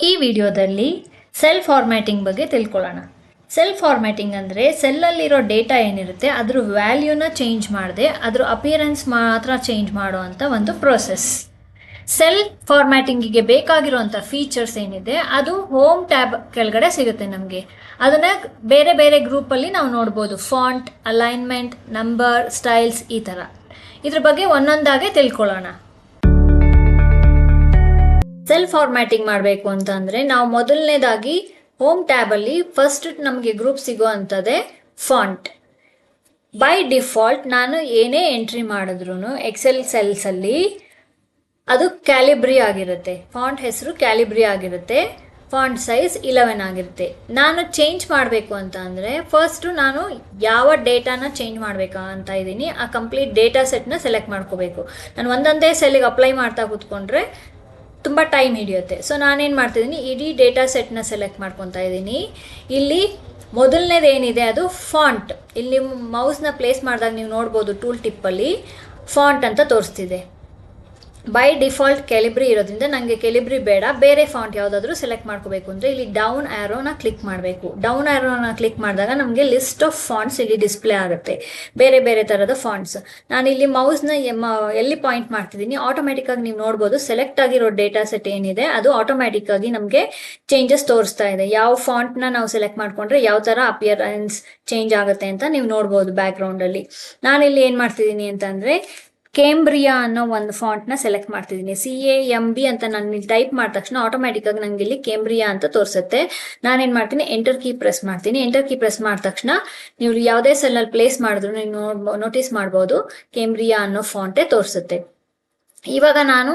ಈ ವಿಡಿಯೋದಲ್ಲಿ cell formatting ಬಗ್ಗೆ ತಿಳ್ಕೊಳ್ಳೋಣ. ಸೆಲ್ ಫಾರ್ಮ್ಯಾಟಿಂಗ್ ಅಂದರೆ ಸೆಲ್ಲಲ್ಲಿರೋ ಡೇಟಾ ಏನಿರುತ್ತೆ ಅದ್ರ ವ್ಯಾಲ್ಯೂನ ಚೇಂಜ್ ಮಾಡದೆ ಅದ್ರ ಅಪಿಯರೆನ್ಸ್ ಮಾತ್ರ ಚೇಂಜ್ ಮಾಡುವಂಥ ಒಂದು ಪ್ರೋಸೆಸ್. ಸೆಲ್ ಫಾರ್ಮ್ಯಾಟಿಂಗಿಗೆ ಬೇಕಾಗಿರುವಂಥ ಫೀಚರ್ಸ್ ಏನಿದೆ ಅದು ಹೋಮ್ ಟ್ಯಾಬ್ ಕೆಳಗಡೆ ಸಿಗುತ್ತೆ ನಮಗೆ. ಅದನ್ನು ಬೇರೆ ಬೇರೆ ಗ್ರೂಪಲ್ಲಿ ನಾವು ನೋಡ್ಬೋದು. ಫಾಂಟ್, ಅಲೈನ್ಮೆಂಟ್, ನಂಬರ್, ಸ್ಟೈಲ್ಸ್, ಈ ಥರ. ಇದ್ರ ಬಗ್ಗೆ ಒಂದೊಂದಾಗೆ ತಿಳ್ಕೊಳ್ಳೋಣ. ಸೆಲ್ ಫಾರ್ಮ್ಯಾಟಿಂಗ್ ಮಾಡಬೇಕು ಅಂತಂದರೆ ನಾವು ಮೊದಲನೇದಾಗಿ ಹೋಮ್ ಟ್ಯಾಬಲ್ಲಿ ಫಸ್ಟ್ ನಮಗೆ ಗ್ರೂಪ್ ಸಿಗೋ ಅಂಥದ್ದೇ ಫಾಂಟ್. ಬೈ ಡಿಫಾಲ್ಟ್ ನಾನು ಏನೇ ಎಂಟ್ರಿ ಮಾಡಿದ್ರು ಎಕ್ಸೆಲ್ ಸೆಲ್ಸಲ್ಲಿ ಅದು ಕ್ಯಾಲಿಬ್ರಿ ಆಗಿರುತ್ತೆ. ಫಾಂಟ್ ಹೆಸರು ಕ್ಯಾಲಿಬ್ರಿ ಆಗಿರುತ್ತೆ. ಫಾಂಟ್ ಸೈಜ್ 11 ಆಗಿರುತ್ತೆ. ನಾನು ಚೇಂಜ್ ಮಾಡಬೇಕು ಅಂತ ಅಂದರೆ ಫಸ್ಟು ನಾನು ಯಾವ ಡೇಟಾನ ಚೇಂಜ್ ಮಾಡಬೇಕಾ ಅಂತ ಇದ್ದೀನಿ, ಆ ಕಂಪ್ಲೀಟ್ ಡೇಟಾ ಸೆಟ್ನ ಸೆಲೆಕ್ಟ್ ಮಾಡ್ಕೋಬೇಕು. ನಾನು ಒಂದೊಂದೇ ಸೆಲ್ಲಿಗೆ ಅಪ್ಲೈ ಮಾಡ್ತಾ ಕೂತ್ಕೊಂಡ್ರೆ ತುಂಬ ಟೈಮ್ ಹಿಡಿಯುತ್ತೆ. ಸೊ ನಾನೇನು ಮಾಡ್ತಿದ್ದೀನಿ, ಇಡೀ ಡೇಟಾ ಸೆಟ್ನ ಸೆಲೆಕ್ಟ್ ಮಾಡ್ಕೊತಾ ಇದ್ದೀನಿ. ಇಲ್ಲಿ ಮೊದಲನೇದು ಏನಿದೆ ಅದು ಫಾಂಟ್. ಇಲ್ಲಿ ಮೌಸ್ನ ಪ್ಲೇಸ್ ಮಾಡಿದಾಗ ನೀವು ನೋಡ್ಬೋದು ಟೂಲ್ ಟಿಪ್ಪಲ್ಲಿ ಫಾಂಟ್ ಅಂತ ತೋರಿಸ್ತಿದೆ. ಬೈ ಡಿಫಾಲ್ಟ್ ಕೆಲಿಬ್ರಿ ಇರೋದ್ರಿಂದ ನನಗೆ ಕೆಲಿಬ್ರಿ ಬೇಡ, ಬೇರೆ ಫಾಂಟ್ ಯಾವುದಾದ್ರೂ ಸೆಲೆಕ್ಟ್ ಮಾಡ್ಕೋಬೇಕು ಅಂದರೆ ಇಲ್ಲಿ ಡೌನ್ ಆ್ಯರೋನ ಕ್ಲಿಕ್ ಮಾಡಬೇಕು. ಡೌನ್ ಆ್ಯರೋನ ಕ್ಲಿಕ್ ಮಾಡಿದಾಗ ನಮಗೆ ಲಿಸ್ಟ್ ಆಫ್ ಫಾಂಟ್ಸ್ ಇಲ್ಲಿ ಡಿಸ್ಪ್ಲೇ ಆಗುತ್ತೆ, ಬೇರೆ ಬೇರೆ ಥರದ ಫಾಂಟ್ಸ್. ನಾನಿಲ್ಲಿ ಮೌಸ್ನ ಎಲ್ಲಿ ಪಾಯಿಂಟ್ ಮಾಡ್ತಿದ್ದೀನಿ ಆಟೋಮೆಟಿಕ್ಕಾಗಿ ನೀವು ನೋಡ್ಬೋದು ಸೆಲೆಕ್ಟ್ ಆಗಿರೋ ಡೇಟಾ ಸೆಟ್ ಏನಿದೆ ಅದು ಆಟೋಮೆಟಿಕ್ಕಾಗಿ ನಮಗೆ ಚೇಂಜಸ್ ತೋರಿಸ್ತಾ ಇದೆ. ಯಾವ ಫಾಂಟ್ನ ನಾವು ಸೆಲೆಕ್ಟ್ ಮಾಡಿಕೊಂಡ್ರೆ ಯಾವ ಥರ ಅಪಿಯರೆನ್ಸ್ ಚೇಂಜ್ ಆಗುತ್ತೆ ಅಂತ ನೀವು ನೋಡ್ಬೋದು ಬ್ಯಾಕ್ಗ್ರೌಂಡಲ್ಲಿ. ನಾನಿಲ್ಲಿ ಏನು ಮಾಡ್ತಿದ್ದೀನಿ ಅಂತಂದರೆ ಕೇಂಬ್ರಿಯಾ ಅನ್ನೋ ಒಂದು ಫಾಂಟ್ನ ಸೆಲೆಕ್ಟ್ ಮಾಡ್ತಿದ್ದೀನಿ. CAMB ಅಂತ ನಾನು ಇಲ್ಲಿ ಟೈಪ್ ಮಾಡಿದ ತಕ್ಷಣ ಆಟೋಮೆಟಿಕ್ಕಾಗಿ ನನಗೆ ಇಲ್ಲಿ ಕೇಂಬ್ರಿಯಾ ಅಂತ ತೋರಿಸುತ್ತೆ. ನಾನೇನು ಮಾಡ್ತೀನಿ, ಎಂಟರ್ ಕೀ ಪ್ರೆಸ್ ಮಾಡ್ತೀನಿ. ಎಂಟರ್ ಕೀ ಪ್ರೆಸ್ ಮಾಡಿದ ತಕ್ಷಣ ನೀವು ಯಾವುದೇ ಸೆಲ್ಲಲ್ಲಿ ಪ್ಲೇಸ್ ಮಾಡಿದ್ರು ನೀವು ನೋಟಿಸ್ ಮಾಡ್ಬೋದು ಕೇಂಬ್ರಿಯಾ ಅನ್ನೋ ಫಾಂಟೇ ತೋರಿಸುತ್ತೆ. ಇವಾಗ ನಾನು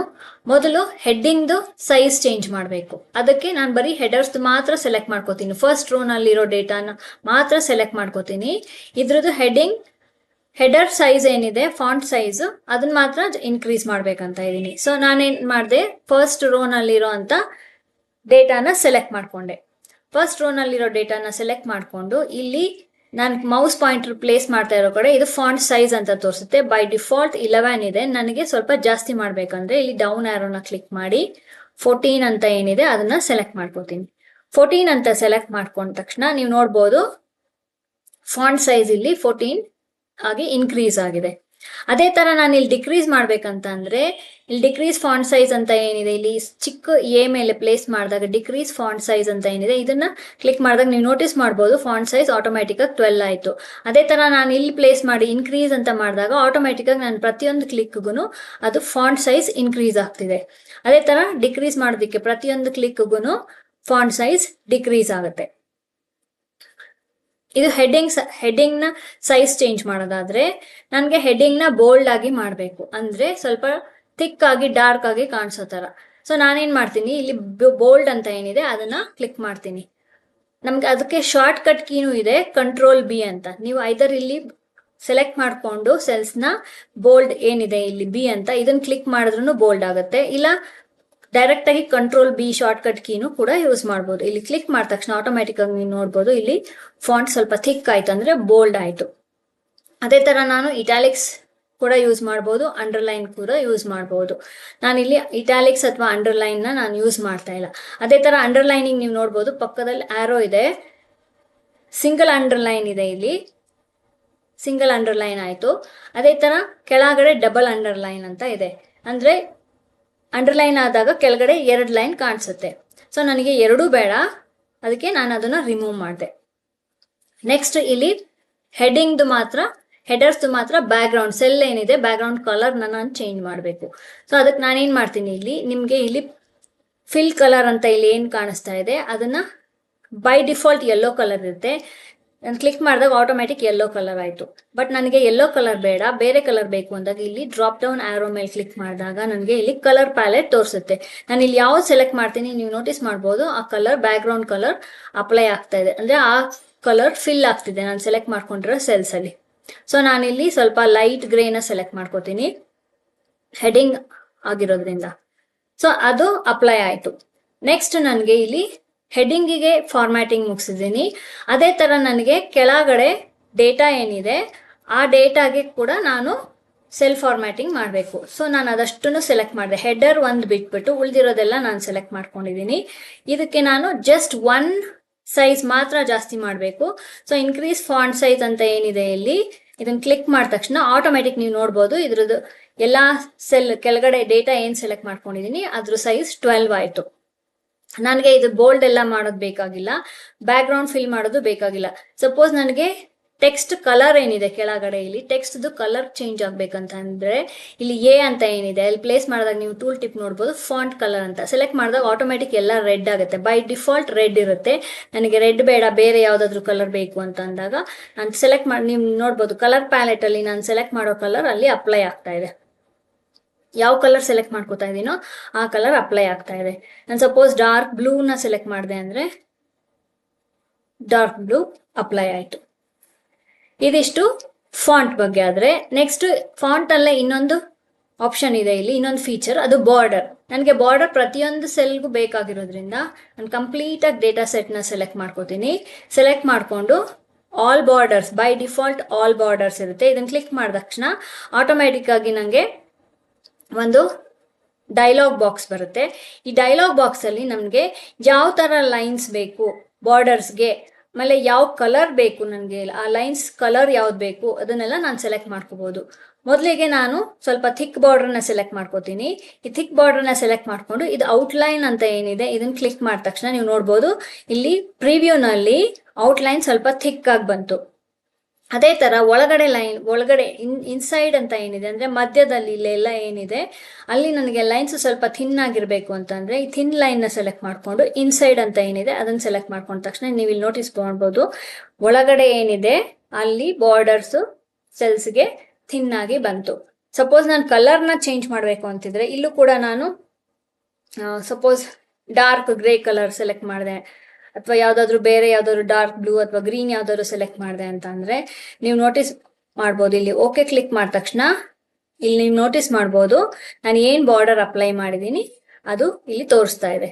ಮೊದಲು ಹೆಡ್ಡಿಂಗ್ದು ಸೈಜ್ ಚೇಂಜ್ ಮಾಡಬೇಕು. ಅದಕ್ಕೆ ನಾನು ಬರೀ ಹೆಡರ್ಸ್ದು ಮಾತ್ರ ಸೆಲೆಕ್ಟ್ ಮಾಡ್ಕೋತೀನಿ. ಫಸ್ಟ್ ರೋನಲ್ಲಿರೋ ಡೇಟಾನ ಮಾತ್ರ ಸೆಲೆಕ್ಟ್ ಮಾಡ್ಕೋತೀನಿ. ಇದ್ರದ್ದು ಹೆಡರ್ ಸೈಜ್ ಏನಿದೆ ಫಾಂಟ್ ಸೈಜು ಅದನ್ನ ಮಾತ್ರ ಇನ್ಕ್ರೀಸ್ ಮಾಡ್ಬೇಕಂತ ಇದ್ದೀನಿ. ಸೊ ನಾನೇನು ಮಾಡಿದೆ, ಫಸ್ಟ್ ರೋನಲ್ಲಿರೋ ಅಂಥ ಡೇಟಾನ ಸೆಲೆಕ್ಟ್ ಮಾಡಿಕೊಂಡೆ. ಫಸ್ಟ್ ರೋನಲ್ಲಿರೋ ಡೇಟಾನ ಸೆಲೆಕ್ಟ್ ಮಾಡಿಕೊಂಡು ಇಲ್ಲಿ ನಾನು ಮೌಸ್ ಪಾಯಿಂಟರ್ ಪ್ಲೇಸ್ ಮಾಡ್ತಾ ಇರೋ ಕಡೆ ಇದು ಫಾಂಟ್ ಸೈಜ್ ಅಂತ ತೋರಿಸುತ್ತೆ. ಬೈ ಡಿಫಾಲ್ಟ್ 11 ಇದೆ. ನನಗೆ ಸ್ವಲ್ಪ ಜಾಸ್ತಿ ಮಾಡಬೇಕಂದ್ರೆ ಇಲ್ಲಿ ಡೌನ್ ಆ್ಯರೋನ ಕ್ಲಿಕ್ ಮಾಡಿ 14 ಅಂತ ಏನಿದೆ ಅದನ್ನ ಸೆಲೆಕ್ಟ್ ಮಾಡ್ಕೋತೀನಿ. 14 ಅಂತ ಸೆಲೆಕ್ಟ್ ಮಾಡ್ಕೊಂಡ ತಕ್ಷಣ ನೀವು ನೋಡ್ಬೋದು ಫಾಂಟ್ ಸೈಜ್ ಇಲ್ಲಿ 14 ಆಗಿ ಇನ್ಕ್ರೀಸ್ ಆಗಿದೆ. ಅದೇ ತರ ನಾನು ಇಲ್ಲಿ ಡಿಕ್ರೀಸ್ ಮಾಡ್ಬೇಕಂತ ಅಂದ್ರೆ ಇಲ್ಲಿ ಡಿಕ್ರೀಸ್ ಫಾಂಟ್ ಸೈಜ್ ಅಂತ ಏನಿದೆ ಇಲ್ಲಿ ಚಿಕ್ಕ ಎ ಮೇಲೆ ಪ್ಲೇಸ್ ಮಾಡಿದಾಗ ಡಿಕ್ರೀಸ್ ಫಾಂಟ್ ಸೈಜ್ ಅಂತ ಏನಿದೆ ಇದನ್ನ ಕ್ಲಿಕ್ ಮಾಡಿದಾಗ ನೀವು ನೋಟಿಸ್ ಮಾಡ್ಬೋದು ಫಾಂಟ್ ಸೈಜ್ ಆಟೋಮೆಟಿಕ್ ಆಗಿ 12 ಆಯ್ತು. ಅದೇ ತರ ನಾನು ಇಲ್ಲಿ ಪ್ಲೇಸ್ ಮಾಡಿ ಇನ್ಕ್ರೀಸ್ ಅಂತ ಮಾಡಿದಾಗ ಆಟೋಮೆಟಿಕ್ ಆಗಿ ನಾನು ಪ್ರತಿಯೊಂದು ಕ್ಲಿಕ್ಗೂ ಅದು ಫಾಂಟ್ ಸೈಜ್ ಇನ್ಕ್ರೀಸ್ ಆಗ್ತಿದೆ. ಅದೇ ತರ ಡಿಕ್ರೀಸ್ ಮಾಡೋದಕ್ಕೆ ಪ್ರತಿಯೊಂದು ಕ್ಲಿಕ್ಗೂ ಫಾಂಟ್ ಸೈಜ್ ಡಿಕ್ರೀಸ್ ಆಗುತ್ತೆ. ಇದು ಹೆಡ್ಡಿಂಗ್ನ ಸೈಜ್ ಚೇಂಜ್ ಮಾಡೋದಾದ್ರೆ ನನಗೆ ಹೆಡ್ಡಿಂಗ್ನ ಬೋಲ್ಡ್ ಆಗಿ ಮಾಡಬೇಕು, ಅಂದ್ರೆ ಸ್ವಲ್ಪ ಥಿಕ್ ಆಗಿ ಡಾರ್ಕ್ ಆಗಿ ಕಾಣಿಸೋ ಥರ. ಸೊ ನಾನೇನು ಮಾಡ್ತೀನಿ, ಇಲ್ಲಿ ಬೋಲ್ಡ್ ಅಂತ ಏನಿದೆ ಅದನ್ನ ಕ್ಲಿಕ್ ಮಾಡ್ತೀನಿ. ನಮ್ಗೆ ಅದಕ್ಕೆ ಶಾರ್ಟ್ ಕಟ್ ಕೀನೂ ಇದೆ, Ctrl+B ಅಂತ. ನೀವು ಐದರ್ ಇಲ್ಲಿ ಸೆಲೆಕ್ಟ್ ಮಾಡಿಕೊಂಡು ಸೆಲ್ಸ್ನ ಬೋಲ್ಡ್ ಏನಿದೆ ಇಲ್ಲಿ B ಅಂತ ಇದನ್ನ ಕ್ಲಿಕ್ ಮಾಡಿದ್ರೂ ಬೋಲ್ಡ್ ಆಗುತ್ತೆ, ಇಲ್ಲ ಡೈರೆಕ್ಟ್ ಆಗಿ Ctrl+B ಶಾರ್ಟ್ ಕಟ್ ಕೀನು ಕೂಡ ಯೂಸ್ ಮಾಡ್ಬೋದು. ಇಲ್ಲಿ ಕ್ಲಿಕ್ ಮಾಡಿದ ತಕ್ಷಣ ಆಟೋಮೆಟಿಕ್ ಆಗಿ ನೀವು ನೋಡ್ಬೋದು ಇಲ್ಲಿ ಫಾಂಟ್ ಸ್ವಲ್ಪ ಥಿಕ್ ಆಯ್ತು ಅಂದ್ರೆ ಬೋಲ್ಡ್ ಆಯ್ತು. ಅದೇ ತರ ನಾನು ಇಟಾಲಿಕ್ಸ್ ಕೂಡ ಯೂಸ್ ಮಾಡ್ಬೋದು, ಅಂಡರ್ಲೈನ್ ಕೂಡ ಯೂಸ್ ಮಾಡ್ಬೋದು. ನಾನಿಲ್ಲಿ ಇಟಾಲಿಕ್ಸ್ ಅಥವಾ ಅಂಡರ್ಲೈನ್ ನಾನು ಯೂಸ್ ಮಾಡ್ತಾ ಇಲ್ಲ. ಅದೇ ತರ ಅಂಡರ್ಲೈನಿಂಗ್ ನೀವು ನೋಡ್ಬೋದು ಪಕ್ಕದಲ್ಲಿ ಆರೋ ಇದೆ, ಸಿಂಗಲ್ ಅಂಡರ್ಲೈನ್ ಇದೆ, ಇಲ್ಲಿ ಸಿಂಗಲ್ ಅಂಡರ್ಲೈನ್ ಆಯ್ತು. ಅದೇ ತರ ಕೆಳಗಡೆ ಡಬಲ್ ಅಂಡರ್ಲೈನ್ ಅಂತ ಇದೆ, ಅಂದ್ರೆ ಅಂಡರ್ಲೈನ್ ಆದಾಗ ಕೆಳಗಡೆ 2 ಲೈನ್ ಕಾಣಿಸುತ್ತೆ. ಸೊ ನನಗೆ ಎರಡೂ ಬೇಡ, ಅದಕ್ಕೆ ನಾನು ಅದನ್ನ ರಿಮೂವ್ ಮಾಡಿದೆ. ನೆಕ್ಸ್ಟ್ ಇಲ್ಲಿ ಹೆಡರ್ಸ್ದು ಮಾತ್ರ ಬ್ಯಾಕ್ಗ್ರೌಂಡ್ ಸೆಲ್ ಏನಿದೆ ಬ್ಯಾಕ್ಗ್ರೌಂಡ್ ಕಲರ್ನ ನಾನು ಚೇಂಜ್ ಮಾಡಬೇಕು. ಸೊ ಅದಕ್ಕೆ ನಾನೇನು ಮಾಡ್ತೀನಿ, ಇಲ್ಲಿ ನಿಮಗೆ ಇಲ್ಲಿ ಫಿಲ್ ಕಲರ್ ಅಂತ ಇಲ್ಲಿ ಏನು ಕಾಣಿಸ್ತಾ ಇದೆ ಅದನ್ನ ಬೈ ಡಿಫಾಲ್ಟ್ ಯೆಲ್ಲೋ ಕಲರ್ ಇರುತ್ತೆ. ನಾನು ಕ್ಲಿಕ್ ಮಾಡಿದಾಗ ಆಟೋಮೆಟಿಕ್ ಯೆಲ್ಲೋ ಕಲರ್ ಆಯಿತು. ಬಟ್ ನನಗೆ ಯೆಲ್ಲೋ ಕಲರ್ ಬೇಡ, ಬೇರೆ ಕಲರ್ ಬೇಕು ಅಂದಾಗ ಇಲ್ಲಿ ಡ್ರಾಪ್ ಡೌನ್ ಆ್ಯರೋ ಮೇಲೆ ಕ್ಲಿಕ್ ಮಾಡಿದಾಗ ನನಗೆ ಇಲ್ಲಿ ಕಲರ್ ಪ್ಯಾಲೆಟ್ ತೋರಿಸುತ್ತೆ. ನಾನು ಇಲ್ಲಿ ಯಾವ್ದು ಸೆಲೆಕ್ಟ್ ಮಾಡ್ತೀನಿ ನೀವು ನೋಟಿಸ್ ಮಾಡ್ಬೋದು ಆ ಕಲರ್ ಬ್ಯಾಕ್ಗ್ರೌಂಡ್ ಕಲರ್ ಅಪ್ಲೈ ಆಗ್ತಾ ಇದೆ, ಅಂದರೆ ಆ ಕಲರ್ ಫಿಲ್ ಆಗ್ತಿದೆ ನಾನು ಸೆಲೆಕ್ಟ್ ಮಾಡ್ಕೊಂಡಿರೋ ಸೆಲ್ಸಲ್ಲಿ. ಸೊ ನಾನಿಲ್ಲಿ ಸ್ವಲ್ಪ ಲೈಟ್ ಗ್ರೇನ ಸೆಲೆಕ್ಟ್ ಮಾಡ್ಕೋತೀನಿ ಹೆಡ್ಡಿಂಗ್ ಆಗಿರೋದ್ರಿಂದ. ಸೊ ಅದು ಅಪ್ಲೈ ಆಯಿತು. ನೆಕ್ಸ್ಟ್ ನನಗೆ ಇಲ್ಲಿ ಹೆಡ್ಡಿಂಗಿಗೆ ಫಾರ್ಮ್ಯಾಟಿಂಗ್ ಮುಗಿಸಿದ್ದೀನಿ. ಅದೇ ಥರ ನನಗೆ ಕೆಳಗಡೆ ಡೇಟಾ ಏನಿದೆ ಆ ಡೇಟಾಗೆ ಕೂಡ ನಾನು ಸೆಲ್ ಫಾರ್ಮ್ಯಾಟಿಂಗ್ ಮಾಡಬೇಕು. ಸೊ ನಾನು ಅದಷ್ಟನ್ನು ಸೆಲೆಕ್ಟ್ ಮಾಡಿದೆ. ಹೆಡರ್ ಒಂದು ಬಿಟ್ಬಿಟ್ಟು ಉಳಿದಿರೋದೆಲ್ಲ ನಾನು ಸೆಲೆಕ್ಟ್ ಮಾಡ್ಕೊಂಡಿದ್ದೀನಿ. ಇದಕ್ಕೆ ನಾನು ಜಸ್ಟ್ ಒನ್ ಸೈಜ್ ಮಾತ್ರ ಜಾಸ್ತಿ ಮಾಡಬೇಕು. ಸೊ ಇನ್ಕ್ರೀಸ್ ಫಾಂಟ್ ಸೈಜ್ ಅಂತ ಏನಿದೆ ಇಲ್ಲಿ, ಇದನ್ನ ಕ್ಲಿಕ್ ಮಾಡಿದ ತಕ್ಷಣ ಆಟೋಮೆಟಿಕ್ ನೀವು ನೋಡ್ಬೋದು ಇದ್ರದ್ದು ಎಲ್ಲ ಸೆಲ್ ಕೆಳಗಡೆ ಡೇಟಾ ಏನು ಸೆಲೆಕ್ಟ್ ಮಾಡ್ಕೊಂಡಿದ್ದೀನಿ ಅದ್ರ ಸೈಜ್ 12 ಆಯಿತು. ನನಗೆ ಇದು ಬೋಲ್ಡ್ ಎಲ್ಲ ಮಾಡೋದು ಬೇಕಾಗಿಲ್ಲ, ಬ್ಯಾಕ್ ಗ್ರೌಂಡ್ ಫಿಲ್ ಮಾಡೋದು ಬೇಕಾಗಿಲ್ಲ. ಸಪೋಸ್ ನನಗೆ ಟೆಕ್ಸ್ಟ್ ಕಲರ್ ಏನಿದೆ ಕೆಳಗಡೆ ಇಲ್ಲಿ ಟೆಕ್ಸ್ಟ್ದು ಕಲರ್ ಚೇಂಜ್ ಆಗ್ಬೇಕಂತಂದ್ರೆ ಇಲ್ಲಿ ಎ ಅಂತ ಏನಿದೆ ಅಲ್ಲಿ ಪ್ಲೇಸ್ ಮಾಡಿದಾಗ ನೀವು ಟೂಲ್ ಟಿಪ್ ನೋಡ್ಬೋದು ಫಾಂಟ್ ಕಲರ್ ಅಂತ ಸೆಲೆಕ್ಟ್ ಮಾಡಿದಾಗ ಆಟೋಮೆಟಿಕ್ ಎಲ್ಲ ರೆಡ್ ಆಗುತ್ತೆ. ಬೈ ಡಿಫಾಲ್ಟ್ ರೆಡ್ ಇರುತ್ತೆ. ನನಗೆ ರೆಡ್ ಬೇಡ, ಬೇರೆ ಯಾವ್ದಾದ್ರು ಕಲರ್ ಬೇಕು ಅಂತ ಅಂದಾಗ ನಾನು ಸೆಲೆಕ್ಟ್ ಮಾಡಿ ನೀವು ನೋಡ್ಬೋದು ಕಲರ್ ಪ್ಯಾಲೆಟ್ ಅಲ್ಲಿ ನಾನು ಸೆಲೆಕ್ಟ್ ಮಾಡೋ ಕಲರ್ ಅಲ್ಲಿ ಅಪ್ಲೈ ಆಗ್ತಾ ಇದೆ. ಯಾವ ಕಲರ್ ಸೆಲೆಕ್ಟ್ ಮಾಡ್ಕೋತಾ ಇದೀನೋ ಆ ಕಲರ್ ಅಪ್ಲೈ ಆಗ್ತಾ ಇದೆ. ನಾನು ಸಪೋಸ್ ಡಾರ್ಕ್ ಬ್ಲೂನ ಸೆಲೆಕ್ಟ್ ಮಾಡಿದೆ ಅಂದ್ರೆ ಡಾರ್ಕ್ ಬ್ಲೂ ಅಪ್ಲೈ ಆಯ್ತು. ಇದಿಷ್ಟು ಫಾಂಟ್ ಬಗ್ಗೆ. ಆದ್ರೆ ನೆಕ್ಸ್ಟ್ ಫಾಂಟ್ ಅಲ್ಲೇ ಇನ್ನೊಂದು ಆಪ್ಷನ್ ಇದೆ ಇಲ್ಲಿ, ಇನ್ನೊಂದು ಫೀಚರ್, ಅದು ಬಾರ್ಡರ್. ನನಗೆ ಬಾರ್ಡರ್ ಪ್ರತಿಯೊಂದು ಸೆಲ್ಗೂ ಬೇಕಾಗಿರೋದ್ರಿಂದ ನಾನು ಕಂಪ್ಲೀಟ್ ಆಗಿ ಡೇಟಾ ಸೆಟ್ನ ಸೆಲೆಕ್ಟ್ ಮಾಡ್ಕೋತೀನಿ. ಸೆಲೆಕ್ಟ್ ಮಾಡಿಕೊಂಡು all borders, by default all borders ಇರುತ್ತೆ. ಇದನ್ನ ಕ್ಲಿಕ್ ಮಾಡಿದ ತಕ್ಷಣ ಆಟೋಮ್ಯಾಟಿಕ್ ಆಗಿ ನನಗೆ ಒಂದು ಡೈಲಾಗ್ ಬಾಕ್ಸ್ ಬರುತ್ತೆ. ಈ ಡೈಲಾಗ್ ಬಾಕ್ಸ್ ಅಲ್ಲಿ ನಮಗೆ ಯಾವ ತರ ಲೈನ್ಸ್ ಬೇಕು ಬಾರ್ಡರ್ಸ್ಗೆ, ಆಮೇಲೆ ಯಾವ ಕಲರ್ ಬೇಕು ನನಗೆ, ಆ ಲೈನ್ಸ್ ಕಲರ್ ಯಾವ್ದು ಬೇಕು ಅದನ್ನೆಲ್ಲ ನಾನು ಸೆಲೆಕ್ಟ್ ಮಾಡ್ಕೋಬಹುದು. ಮೊದಲಿಗೆ ನಾನು ಸ್ವಲ್ಪ ಥಿಕ್ ಬಾರ್ಡರ್ನ ಸೆಲೆಕ್ಟ್ ಮಾಡ್ಕೋತೀನಿ. ಈ ಥಿಕ್ ಬಾರ್ಡರ್ನ ಸೆಲೆಕ್ಟ್ ಮಾಡ್ಕೊಂಡು ಇದು ಔಟ್ಲೈನ್ ಅಂತ ಏನಿದೆ ಇದನ್ನ ಕ್ಲಿಕ್ ಮಾಡಿದ ತಕ್ಷಣ ನೀವು ನೋಡ್ಬೋದು ಇಲ್ಲಿ ಪ್ರಿವ್ಯೂನಲ್ಲಿ ಔಟ್ಲೈನ್ ಸ್ವಲ್ಪ ಥಿಕ್ ಆಗಿ ಬಂತು. ಅದೇ ತರ ಒಳಗಡೆ ಲೈನ್, ಒಳಗಡೆ ಇನ್ಸೈಡ್ ಅಂತ ಏನಿದೆ ಅಂದ್ರೆ ಮಧ್ಯದಲ್ಲಿ ಇಲ್ಲೆಲ್ಲ ಏನಿದೆ ಅಲ್ಲಿ ನನಗೆ ಲೈನ್ಸ್ ಸ್ವಲ್ಪ ಥಿನ್ ಆಗಿರ್ಬೇಕು ಅಂತಂದ್ರೆ ಈ ಥಿನ್ ಲೈನ್ ನ ಸೆಲೆಕ್ಟ್ ಮಾಡ್ಕೊಂಡು ಇನ್ಸೈಡ್ ಅಂತ ಏನಿದೆ ಅದನ್ನ ಸೆಲೆಕ್ಟ್ ಮಾಡ್ಕೊಂಡ ತಕ್ಷಣ ನೀವು ಇಲ್ಲಿ ನೋಟಿಸ್ ಮಾಡ್ಬೋದು ಒಳಗಡೆ ಏನಿದೆ ಅಲ್ಲಿ ಬಾರ್ಡರ್ಸ್ ಸೆಲ್ಸ್ಗೆ ಥಿನ್ ಆಗಿ ಬಂತು. ಸಪೋಸ್ ನಾನು ಕಲರ್ನ ಚೇಂಜ್ ಮಾಡಬೇಕು ಅಂತಿದ್ರೆ ಇಲ್ಲೂ ಕೂಡ ನಾನು suppose dark grey colour select ಮಾಡಿದೆ ಅಥವಾ ಯಾವ್ದಾದ್ರು ಬೇರೆ ಯಾವ್ದಾದ್ರು ಡಾರ್ಕ್ ಬ್ಲೂ ಅಥವಾ ಗ್ರೀನ್ ಯಾವ್ದಾದ್ರು ಸೆಲೆಕ್ಟ್ ಮಾಡಿದೆ ಅಂತ ಅಂದ್ರೆ ನೀವು ನೋಟಿಸ್ ಮಾಡ್ಬೋದು ಇಲ್ಲಿ ಓಕೆ ಕ್ಲಿಕ್ ಮಾಡಿದ ತಕ್ಷಣ ಇಲ್ಲಿ ನೀವು ನೋಟಿಸ್ ಮಾಡ್ಬೋದು ನಾನು ಏನ್ ಬಾರ್ಡರ್ ಅಪ್ಲೈ ಮಾಡಿದೀನಿ ಅದು ಇಲ್ಲಿ ತೋರಿಸ್ತಾ ಇದೆ.